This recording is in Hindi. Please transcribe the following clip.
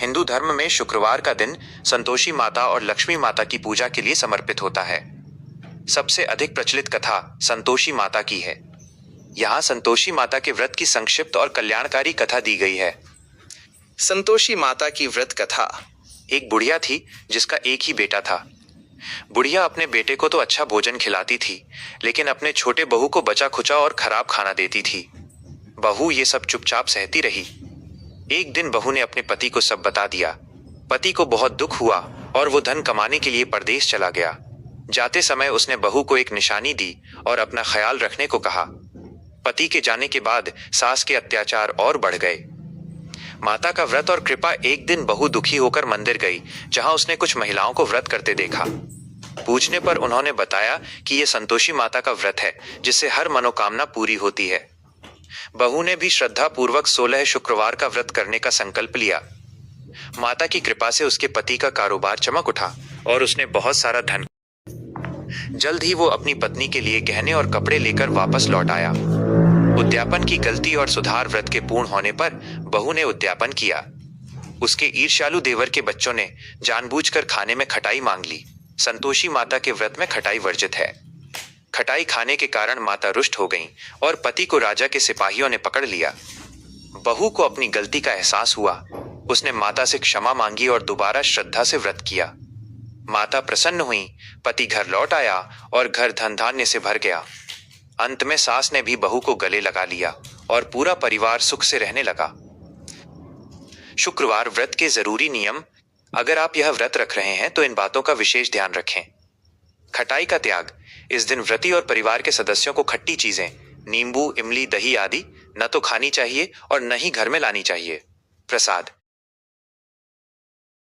हिंदू धर्म में शुक्रवार का दिन संतोषी माता और लक्ष्मी माता की पूजा के लिए समर्पित होता है। सबसे अधिक प्रचलित कथा संतोषी माता की है। यहाँ संतोषी माता के व्रत की संक्षिप्त और कल्याणकारी कथा दी गई है। संतोषी माता की व्रत कथा। एक बुढ़िया थी जिसका एक ही बेटा था। बुढ़िया अपने बेटे को तो अच्छा भोजन खिलाती थी, लेकिन अपने छोटे बहू को बचा खुचा और खराब खाना देती थी। बहू ये सब चुपचाप सहती रही। एक दिन बहू ने अपने पति को सब बता दिया। पति को बहुत दुख हुआ और वो धन कमाने के लिए परदेश चला गया। जाते समय उसने बहू को एक निशानी दी और अपना ख्याल रखने को कहा। पति के जाने के बाद सास के अत्याचार और बढ़ गए। माता का व्रत और कृपा। एक दिन बहू दुखी होकर मंदिर गई, जहां उसने कुछ महिलाओं को व्रत करते देखा। पूछने पर उन्होंने बताया कि यह संतोषी माता का व्रत है, जिससे हर मनोकामना पूरी होती है। बहू ने भी श्रद्धा पूर्वक 16 शुक्रवार का व्रत करने का संकल्प लिया। माता की कृपा से उसके पति का कारोबार चमक उठा और उसने बहुत सारा धन। जल्द ही वो अपनी पत्नी के लिए गहने और कपड़े लेकर वापस लौट आया। उद्यापन की गलती और सुधार। व्रत के पूर्ण होने पर बहू ने उद्यापन किया। उसके ईर्ष्यालु देवर के बच्चों ने जानबूझकर खाने में खटाई मांग ली। संतोषी माता के व्रत में खटाई वर्जित है। खटाई खाने के कारण माता रुष्ट हो गईं और पति को राजा के सिपाहियों ने पकड़ लिया। बहू को अपनी गलती का एहसास हुआ। उसने माता से क्षमा मांगी और दोबारा श्रद्धा से व्रत किया। माता प्रसन्न हुई। पति घर लौट आया और घर धन धान्य से भर गया। अंत में सास ने भी बहू को गले लगा लिया और पूरा परिवार सुख से रहने लगा। शुक्रवार व्रत के जरूरी नियम। अगर आप यह व्रत रख रहे हैं तो इन बातों का विशेष ध्यान रखें। खटाई का त्याग। इस दिन व्रती और परिवार के सदस्यों को खट्टी चीजें, नींबू, इमली, दही आदि न तो खानी चाहिए और न ही घर में लानी चाहिए। प्रसाद।